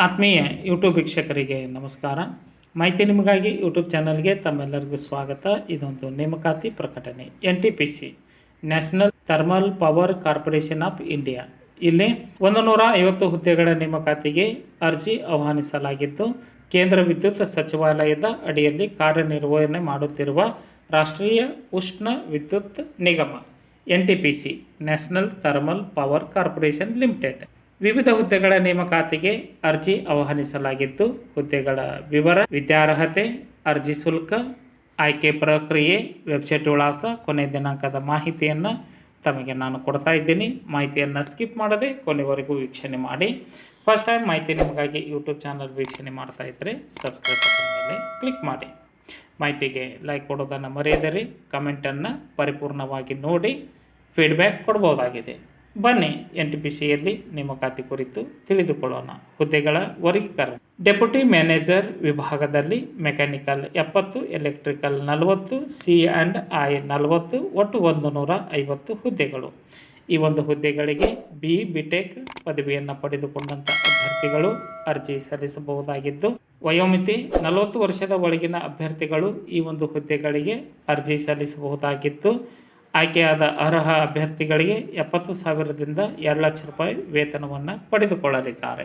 ಆತ್ಮೀಯ ಯೂಟ್ಯೂಬ್ ವೀಕ್ಷಕರಿಗೆ ನಮಸ್ಕಾರ. ಮಾಹಿತಿ ನಿಮಗಾಗಿ ಯೂಟ್ಯೂಬ್ ಚಾನಲ್ಗೆ ತಮ್ಮೆಲ್ಲರಿಗೂ ಸ್ವಾಗತ. ಇದೊಂದು ನೇಮಕಾತಿ ಪ್ರಕಟಣೆ. NTPC national thermal power corporation of India ಇಲ್ಲಿ 150 ಹುದ್ದೆಗಳ ನೇಮಕಾತಿಗೆ ಅರ್ಜಿ ಆಹ್ವಾನಿಸಲಾಗಿದ್ದು, ಕೇಂದ್ರ ವಿದ್ಯುತ್ ಸಚಿವಾಲಯದ ಅಡಿಯಲ್ಲಿ ಕಾರ್ಯನಿರ್ವಹಣೆ ಮಾಡುತ್ತಿರುವ ರಾಷ್ಟ್ರೀಯ ಉಷ್ಣ ವಿದ್ಯುತ್ ನಿಗಮ NTPC national thermal power corporation limited ವಿವಿಧ ಹುದ್ದೆಗಳ ನೇಮಕಾತಿಗೆ ಅರ್ಜಿ ಆಹ್ವಾನಿಸಲಾಗಿದ್ದು, ಹುದ್ದೆಗಳ ವಿವರ, ವಿದ್ಯಾರ್ಹತೆ, ಅರ್ಜಿ ಶುಲ್ಕ, ಆಯ್ಕೆ ಪ್ರಕ್ರಿಯೆ, ವೆಬ್ಸೈಟ್ ವಿಳಾಸ, ಕೊನೆ ದಿನಾಂಕದ ಮಾಹಿತಿಯನ್ನು ತಮಗೆ ನಾನು ಕೊಡ್ತಾ ಇದ್ದೀನಿ. ಮಾಹಿತಿಯನ್ನು ಸ್ಕಿಪ್ ಮಾಡದೆ ಕೊನೆವರೆಗೂ ವೀಕ್ಷಣೆ ಮಾಡಿ. ಫಸ್ಟ್ ಟೈಮ್ ಮಾಹಿತಿ ನಿಮಗಾಗಿ ಯೂಟ್ಯೂಬ್ ಚಾನಲ್ ವೀಕ್ಷಣೆ ಮಾಡ್ತಾ ಇದ್ದರೆ ಸಬ್ಸ್ಕ್ರೈಬ್ ಬಟನ್ ಮೇಲೆ ಕ್ಲಿಕ್ ಮಾಡಿ. ಮಾಹಿತಿಗೆ ಲೈಕ್ ಕೊಡೋದನ್ನು ಮರೆಯದಿರಿ. ಕಮೆಂಟನ್ನು ಪರಿಪೂರ್ಣವಾಗಿ ನೋಡಿ ಫೀಡ್ಬ್ಯಾಕ್ ಕೊಡ್ಬೋದಾಗಿದೆ. ಬನ್ನಿ NTPCಯಲ್ಲಿ ನೇಮಕಾತಿ ಕುರಿತು ತಿಳಿದುಕೊಳ್ಳೋಣ. ಹುದ್ದೆಗಳ ವರ್ಗೀಕರಣ. ಡೆಪ್ಯೂಟಿ ಮ್ಯಾನೇಜರ್ ವಿಭಾಗದಲ್ಲಿ ಮೆಕ್ಯಾನಿಕಲ್ 70, ಎಲೆಕ್ಟ್ರಿಕಲ್ 40, C&I 40, ಒಟ್ಟು 150 ಹುದ್ದೆಗಳು. ಈ ಒಂದು ಹುದ್ದೆಗಳಿಗೆ BTech ಪದವಿಯನ್ನು ಪಡೆದುಕೊಂಡಂಥ ಅಭ್ಯರ್ಥಿಗಳು ಅರ್ಜಿ ಸಲ್ಲಿಸಬಹುದಾಗಿದ್ದು, ವಯೋಮಿತಿ 40 ವರ್ಷದ ಒಳಗಿನ ಅಭ್ಯರ್ಥಿಗಳು ಈ ಒಂದು ಹುದ್ದೆಗಳಿಗೆ ಅರ್ಜಿ ಸಲ್ಲಿಸಬಹುದಾಗಿದ್ದು, ಆಯ್ಕೆಯಾದ ಅರ್ಹ ಅಭ್ಯರ್ಥಿಗಳಿಗೆ 70,000ದಿಂದ 2 ಲಕ್ಷ ರೂಪಾಯಿ ವೇತನವನ್ನು ಪಡೆದುಕೊಳ್ಳಲಿದ್ದಾರೆ.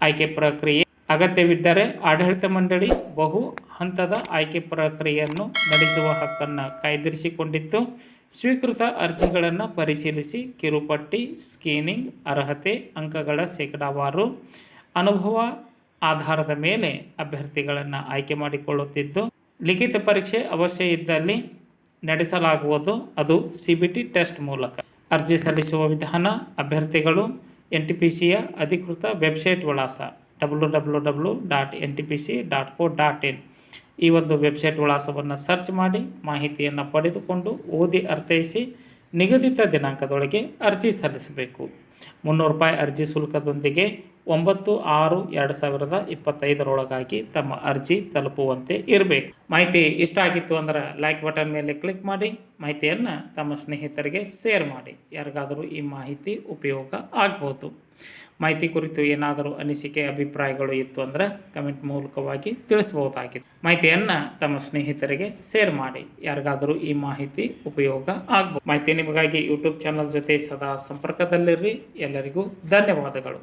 ಆಯ್ಕೆ ಪ್ರಕ್ರಿಯೆ ಅಗತ್ಯವಿದ್ದರೆ ಆಡಳಿತ ಮಂಡಳಿ ಬಹು ಹಂತದ ಆಯ್ಕೆ ಪ್ರಕ್ರಿಯೆಯನ್ನು ನಡೆಸುವ ಹಕ್ಕನ್ನು ಕಾಯ್ದಿರಿಸಿಕೊಂಡಿದ್ದು, ಸ್ವೀಕೃತ ಅರ್ಜಿಗಳನ್ನು ಪರಿಶೀಲಿಸಿ ಕಿರುಪಟ್ಟಿ, ಸ್ಕ್ರೀನಿಂಗ್, ಅರ್ಹತೆ, ಅಂಕಗಳ ಶೇಕಡಾವಾರು, ಅನುಭವ ಆಧಾರದ ಮೇಲೆ ಅಭ್ಯರ್ಥಿಗಳನ್ನು ಆಯ್ಕೆ ಮಾಡಿಕೊಳ್ಳುತ್ತಿದ್ದು, ಲಿಖಿತ ಪರೀಕ್ಷೆ ಅವಶ್ಯ ಇದ್ದಲ್ಲಿ ನಡೆಸಲಾಗುವುದು. ಅದು CBT ಟೆಸ್ಟ್ ಮೂಲಕ. ಅರ್ಜಿ ಸಲ್ಲಿಸುವ ವಿಧಾನ. ಅಭ್ಯರ್ಥಿಗಳು NTPCಯ ಅಧಿಕೃತ ವೆಬ್ಸೈಟ್ ವಿಳಾಸ www.ntpc.co.in ಈ ಒಂದು ವೆಬ್ಸೈಟ್ ವಿಳಾಸವನ್ನು ಸರ್ಚ್ ಮಾಡಿ ಮಾಹಿತಿಯನ್ನು ಪಡೆದುಕೊಂಡು ಓದಿ ಅರ್ಥೈಸಿ ನಿಗದಿತ ದಿನಾಂಕದೊಳಗೆ ಅರ್ಜಿ ಸಲ್ಲಿಸಬೇಕು. 300 ರೂಪಾಯಿ ಅರ್ಜಿ ಶುಲ್ಕದೊಂದಿಗೆ 9/6/2025 ತಮ್ಮ ಅರ್ಜಿ ತಲುಪುವಂತೆ ಇರಬೇಕು. ಮಾಹಿತಿ ಇಷ್ಟ ಆಗಿತ್ತು ಅಂದ್ರೆ ಲೈಕ್ ಬಟನ್ ಮೇಲೆ ಕ್ಲಿಕ್ ಮಾಡಿ. ಮಾಹಿತಿಯನ್ನು ತಮ್ಮ ಸ್ನೇಹಿತರಿಗೆ ಶೇರ್ ಮಾಡಿ. ಯಾರಿಗಾದರೂ ಈ ಮಾಹಿತಿ ಉಪಯೋಗ ಆಗ್ಬೋದು. ಮಾಹಿತಿ ಕುರಿತು ಏನಾದರೂ ಅನಿಸಿಕೆ, ಅಭಿಪ್ರಾಯಗಳು ಇತ್ತು ಅಂದರೆ ಕಮೆಂಟ್ ಮೂಲಕವಾಗಿ ತಿಳಿಸಬಹುದಾಗಿದೆ. ಮಾಹಿತಿಯನ್ನು ತಮ್ಮ ಸ್ನೇಹಿತರಿಗೆ ಶೇರ್ ಮಾಡಿ. ಯಾರಿಗಾದರೂ ಈ ಮಾಹಿತಿ ಉಪಯೋಗ ಆಗ್ಬೋದು. ಮಾಹಿತಿ ನಿಮಗಾಗಿ ಯೂಟ್ಯೂಬ್ ಚಾನಲ್ ಜೊತೆ ಸದಾ ಸಂಪರ್ಕದಲ್ಲಿರ್ರಿ. ಎಲ್ಲರಿಗೂ ಧನ್ಯವಾದಗಳು.